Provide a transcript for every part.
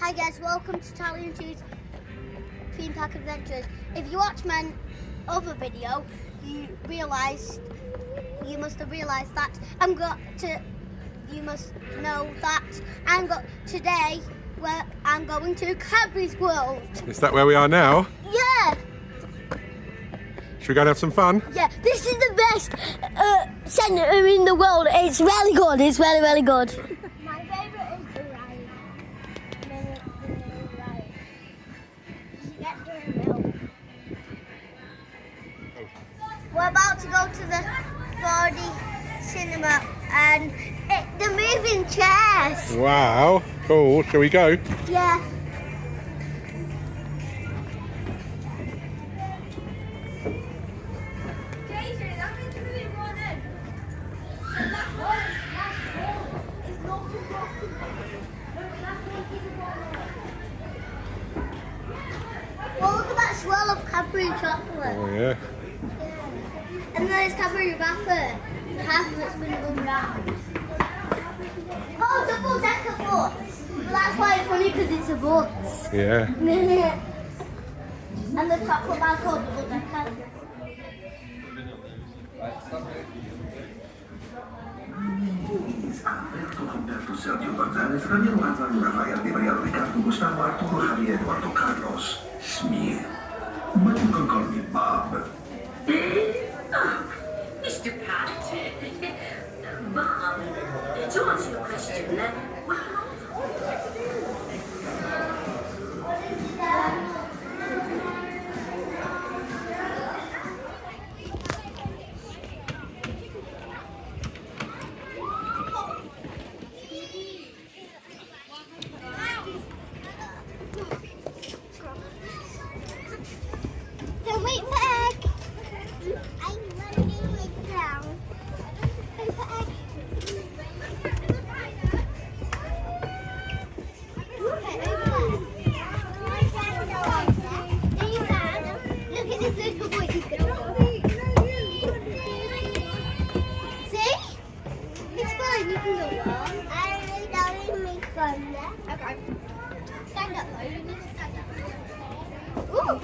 Hi guys, welcome to Charlie and Chu's Theme Park Adventures. If you watch my other video, you must have realised that you must know that today where I'm going to Cadbury World. Is that where we are now? Yeah. Should we go and have some fun? Yeah, this is the best centre in the world. It's really good. It's really, really good. My favourite is the ride. You get the remote. We're about to go to the 4D cinema and the moving chairs. Wow, cool. Shall we go? Yeah. Well, look at that swirl of Cadbury chocolate. Oh yeah. And there's Cadbury wrapper. Half of it's been gone round. Oh, double decker bus. Well, that's why it's funny because it's a bus. Yeah. And the chocolate bar's called double decker. Roberto Sergio González, Javier Juan Rafael de María Ricardo Gustavo Arturo Javier Eduardo Carlos Smith. But you can call me Bob. Mr. Pat, Bob, to answer your question, Don't wait for egg. I'm running it down. Wait for egg. Look at this little boy. See? It's fine. You can go wrong. I don't make fun. Yeah? Okay. Stand up though. You need to stand up. Ooh.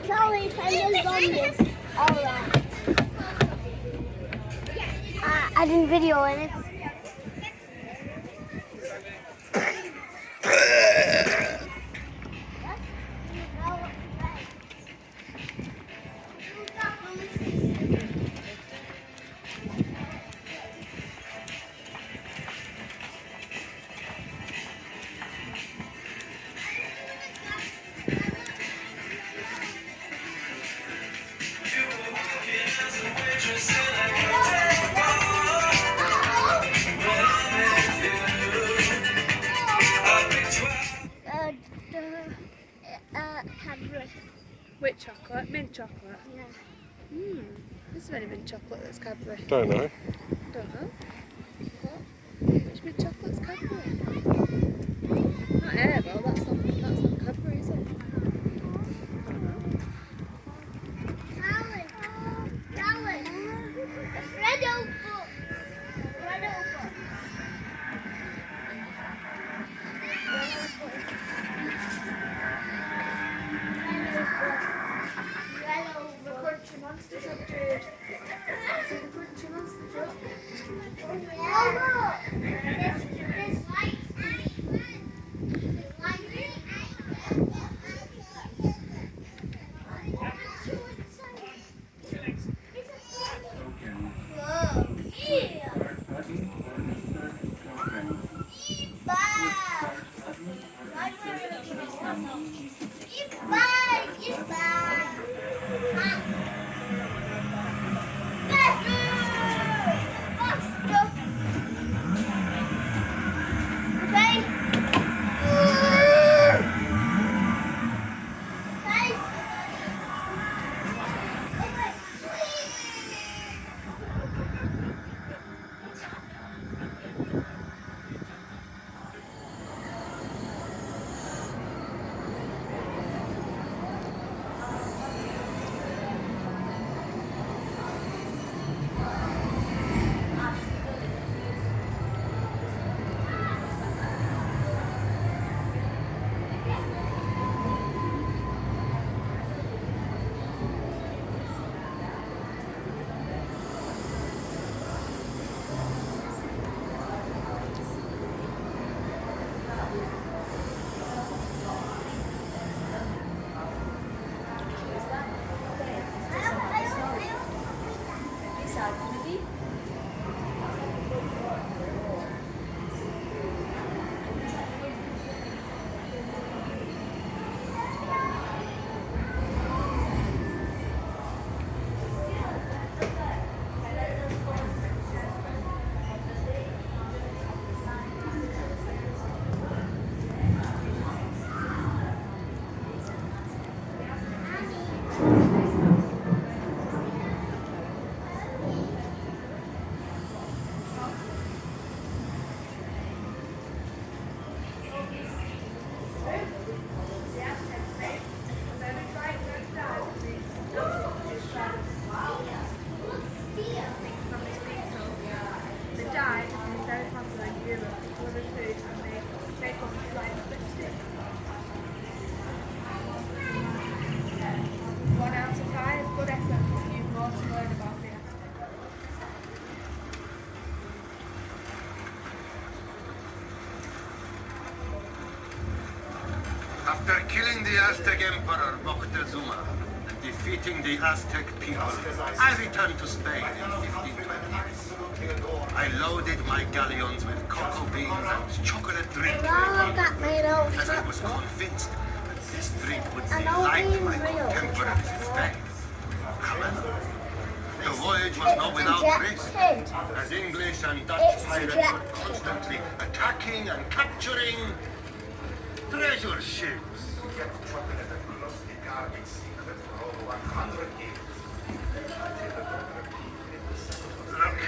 Charlie, Penguin's on this. Alright. I didn't video it. Cadbury. Which chocolate? Mint chocolate? Yeah. This is only mint chocolate that's Cadbury. Don't know. Don't know. What? Which mint chocolate's Cadbury? Not Airbo, that's not Cadbury, is it? Charlie. Fredo book. Fredo book. Crunchy monster truck, dude. See the crunchy monster truck? Oh look! This lights. This lights. After killing the Aztec Emperor Moctezuma and defeating the Aztec people, I returned to Spain in 1520. I loaded my galleons with cocoa beans and chocolate drink, Wow, that made all as I was convinced that this drink would delight my contemporaries in Spain. However, the voyage was not without risk, as English and Dutch pirates were constantly attacking and capturing treasure ships. Look,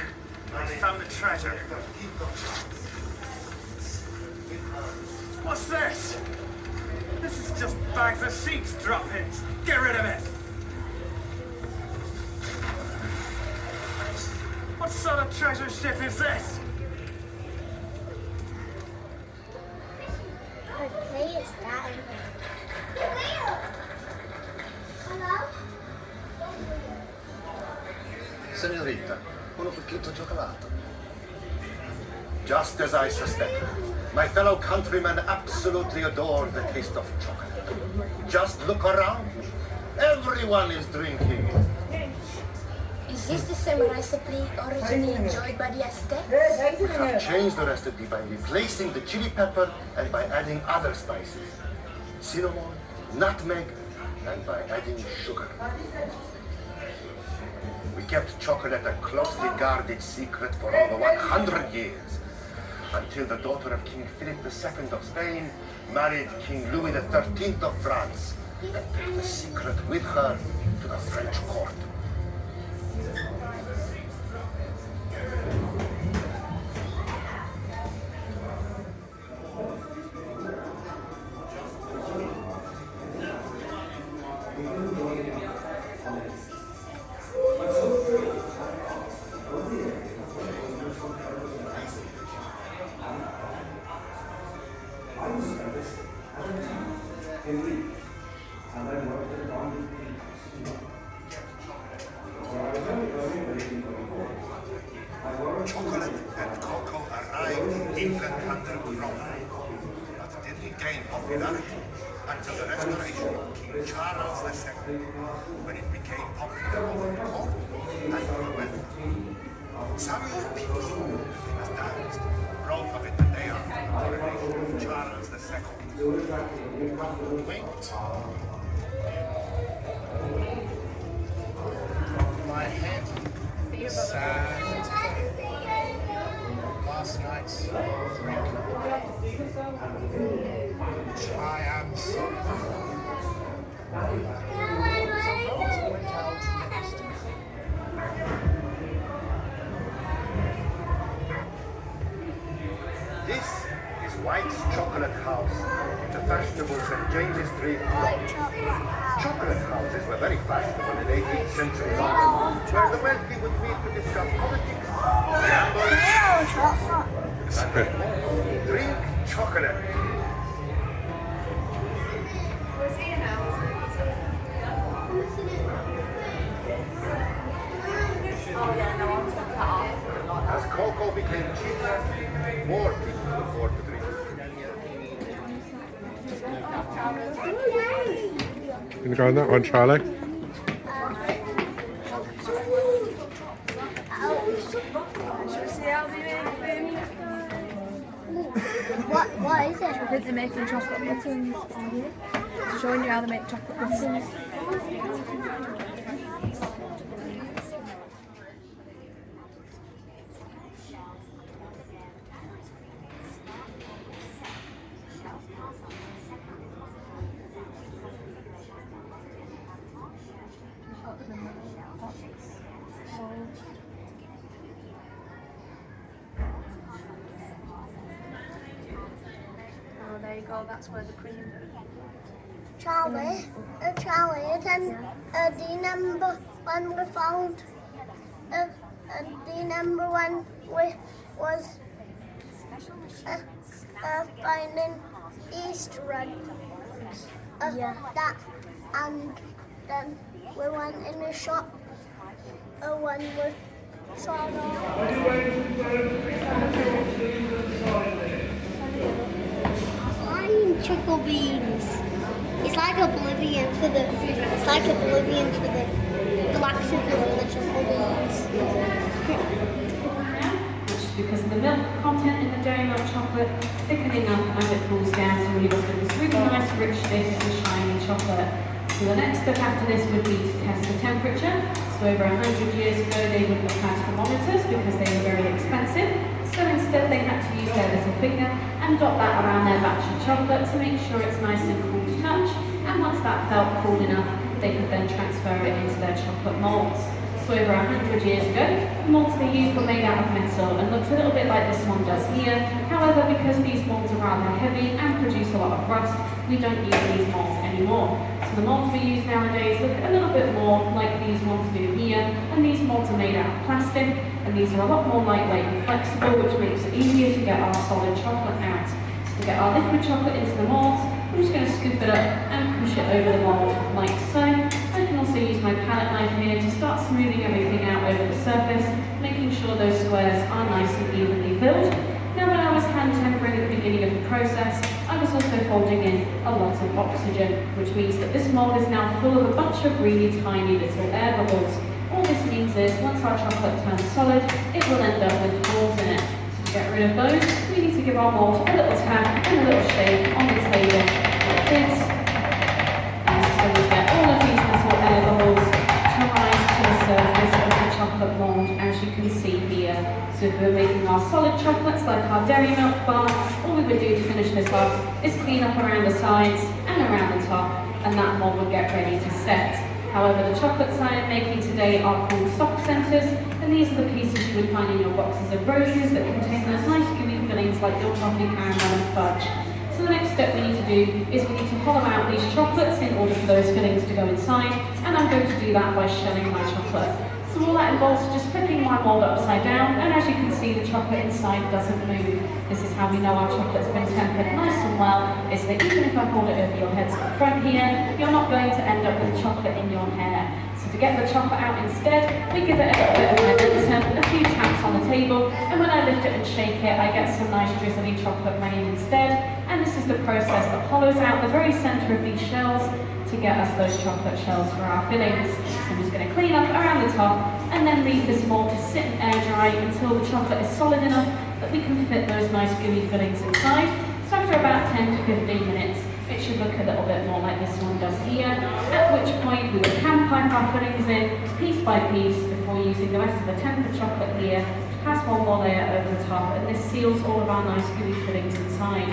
I found the treasure. What's this? This is just bags of sheets droppings. Get rid of it. What sort of treasure ship is this? Okay, it's that. Hello? Senorita, uno pacchetto di cioccolato. Just as I suspected, my fellow countrymen absolutely adore the taste of chocolate. Just look around. Everyone is drinking it. Is this the same recipe originally enjoyed by the Aztecs? We have changed the recipe by replacing the chili pepper and by adding other spices. Cinnamon, nutmeg, and by adding sugar. We kept chocolate a closely guarded secret for over 100 years, until the daughter of King Philip II of Spain married King Louis XIII of France and took the secret with her to the French court. Chocolate and cocoa arrived in England under Cromwell, but didn't gain popularity until the restoration of King Charles II, when it became popular both in court and wealth. Some people, the famous diarist, wrote of it the day after the coronation of Charles II. Wait. My head is sad. Last night's drink. I am sorry. Went out next. This is White's Chocolate House in the fashionable St. James's Street. Chocolate houses were very fashionable in 18th century London, where the wealthy would meet to discuss politics, gamble, and drink chocolate. As cocoa became cheaper, more people could afford to drink it. Gonna go on that one, Charlie? What is it? I think they're making chocolate buttons. Showing you how they make chocolate buttons. Oh, there you go, that's where the cream Charlie, then the number one we found, the number one was finding Easter eggs. That, and then we went in the shop, one with chocolate beans. It's like oblivion for the. It's like oblivion for the galaxy for the chocolates. Which is because of the milk content in the dairy milk chocolate thickening up as it cools down to leave us with this really nice, rich, thick and shiny chocolate. So the next step after this would be to test the temperature. So over 100 years ago they wouldn't have had thermometers because they were very expensive. So instead they had to use their little finger and dot that around their batch of chocolate to make sure it's nice and cool to touch. And once that felt cool enough, they could then transfer it into their chocolate molds. So over 100 years ago, the molds they used were made out of metal and looked a little bit like this one does here. However, because these molds are rather heavy and produce a lot of rust, we don't use these molds anymore. So the molds we use nowadays look a little bit more like these ones do here, and these molds are made out of plastic, and these are a lot more lightweight and flexible, which makes it easier to get our solid chocolate out. So to get our liquid chocolate into the molds, I'm just going to scoop it up and push it over the mold like so. I can also use my palette knife here to start smoothing everything out over the surface, making sure those squares are nice and evenly filled. Now when I was hand tempering at the beginning of the process, I was also holding in a lot of oxygen, which means that this mold is now full of a bunch of really tiny little air bubbles. All this means is once our chocolate turns solid, it will end up with holes in it. So to get rid of those, we need to give our mold a little tap and a little shake on the table like this. And this is going to get all of these little air bubbles to rise to the surface of the chocolate mold, as you can see here. So if we're making our solid chocolates like our dairy milk bar, all we would do to finish this off is clean up around the sides and around the top, and that mold would get ready to set. However, the chocolates I am making today are called soft centers, and these are the pieces you would find in your boxes of roses that contain those nice gooey fillings like your toffee, caramel and fudge. So the next step we need to do is we need to hollow out these chocolates in order for those fillings to go inside, and I'm going to do that by shelling my chocolate. So all that involves just flipping my mold upside down, and as you can see, the chocolate inside doesn't move. This is how we know our chocolate's been tempered nice and well, is that even if I hold it over your head to the front here, you're not going to end up with chocolate in your hair. So to get the chocolate out instead, we give it a little bit of momentum, a few taps on the table, and when I lift it and shake it, I get some nice drizzly chocolate rain instead. And this is the process that hollows out the very centre of these shells to get us those chocolate shells for our fillings. So I'm just going to clean up around the top and then leave this mold to sit and air dry until the chocolate is solid enough that we can fit those nice gooey fillings inside. So after about 10 to 15 minutes, it should look a little bit more like this one does here, at which point we would hand pipe our fillings in piece by piece before using the rest of the tempered chocolate here to pass one more layer over the top, and this seals all of our nice gooey fillings inside.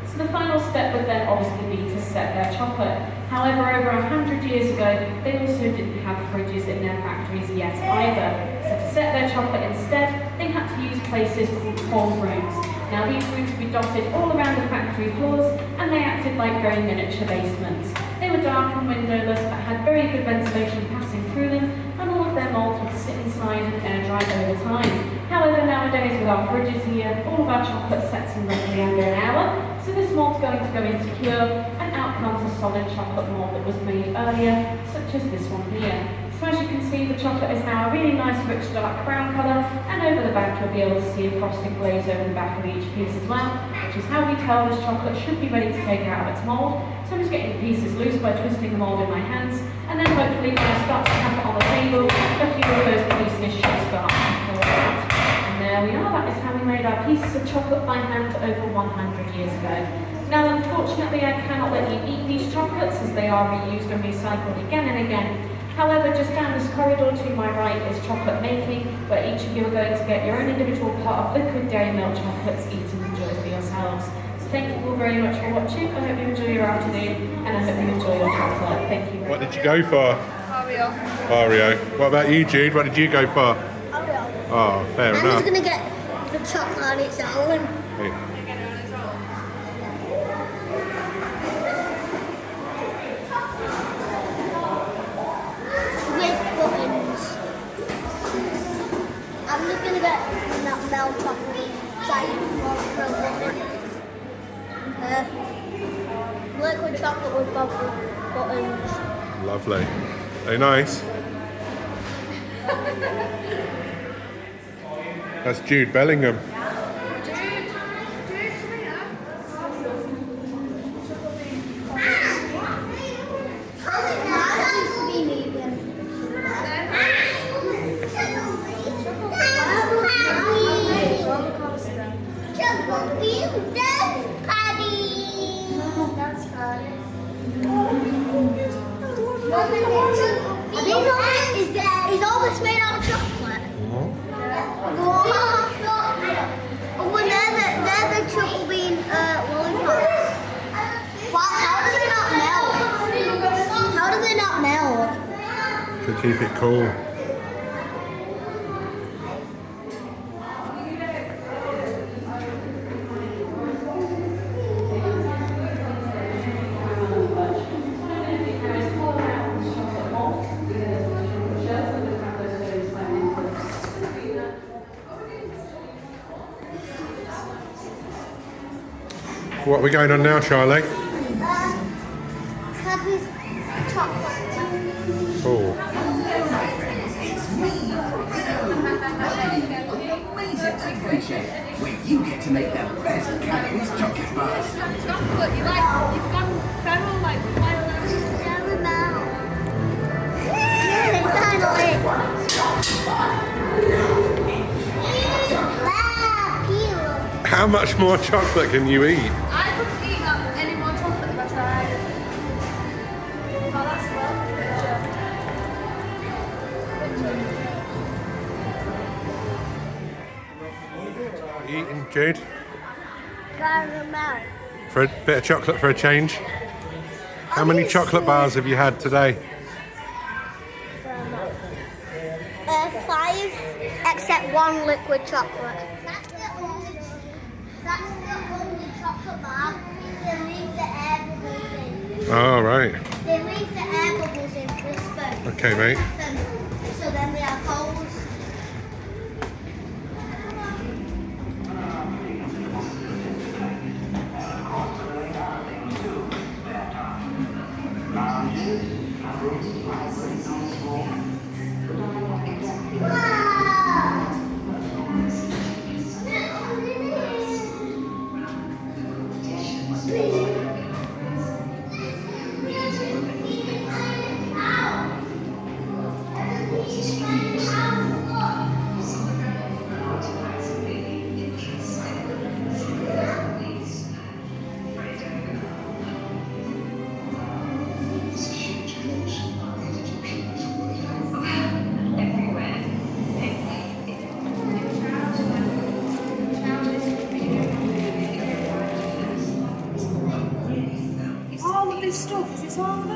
So the final step would then obviously be to set their chocolate. However, over 100 years ago, they also didn't have fridges in their factories yet either. So to set their chocolate instead, they had to use places called cold rooms. Now these rooms would be dotted all around the factory floors, and they acted like very miniature basements. They were dark and windowless, but had very good ventilation passing through them, and all of their molds would sit inside and air dry over time. However, nowadays with our fridges here, all of our chocolate sets in roughly under an hour. So this mold's going to go into cure, and out comes a solid chocolate mold that was made earlier, such as this one here. So as you can see, the chocolate is now a really nice rich dark brown colour, and over the back you'll be able to see a frosted glaze over the back of each piece as well, which is how we tell this chocolate should be ready to take out of its mould. So I'm just getting the pieces loose by twisting the mould in my hands, and then hopefully when I start to tap it on the table, a few of those pieces should start to fall out. And there we are, that is how we made our pieces of chocolate by hand over 100 years ago. Now unfortunately I cannot let you eat these chocolates as they are reused and recycled again and again. However, just down this corridor to my right is chocolate making, where each of you are going to get your own individual pot of liquid dairy milk chocolates, eat and enjoy for yourselves. So thank you all very much for watching. I hope you enjoy your afternoon, and I hope you enjoy your chocolate. Thank you very much. What did you go for? Oreo. Oreo. What about you, Jude? What did you go for? Oreo. Oh, fair I'm enough. just gonna get the chocolate on its own. Hey. I'm just gonna get that milk chocolate liquid chocolate with bubble buttons. Lovely. Very nice. That's Jude Bellingham. to keep it cool. What are we going on now, Charlie? Cadbury's chocolate. Oh, Amazing adventure where you get to make the best Cadbury's chocolate bars. Chocolate, you've gone feral like Caramel. Yeah, it's not it. how much more chocolate can you eat? I couldn't eat any more chocolate if I tried. Oh, that's well. You eating, Jude? Caramel. For a bit of chocolate for a change? How many chocolate bars have you had today? 5, except one liquid chocolate. That's the only chocolate bar. They leave the air bubbles in. Oh, right. They leave the air bubbles in crisper. Okay, mate. So then they have holes. All of this stuff, is this all of it?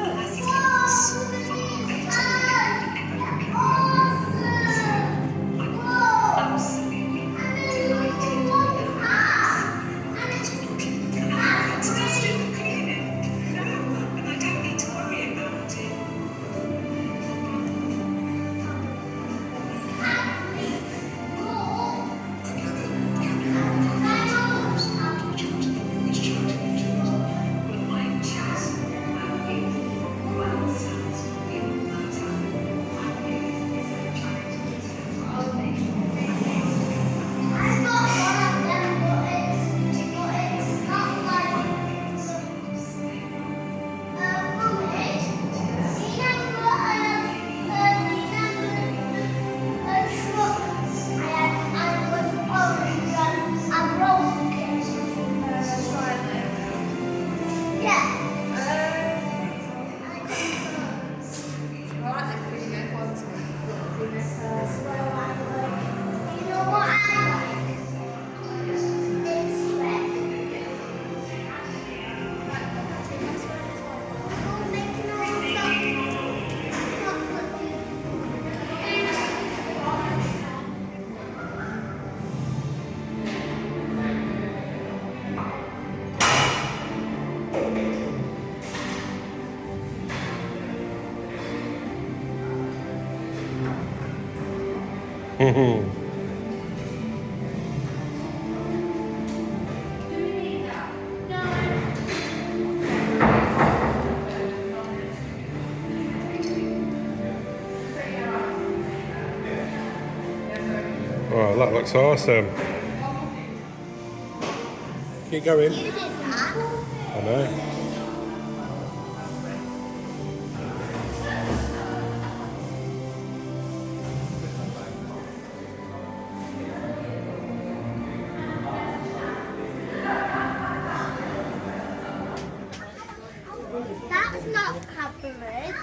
Oh, that looks awesome. Keep going. You did that. I know. That's not Cadbury.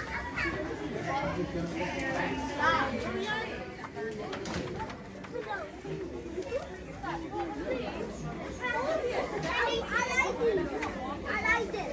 I like it.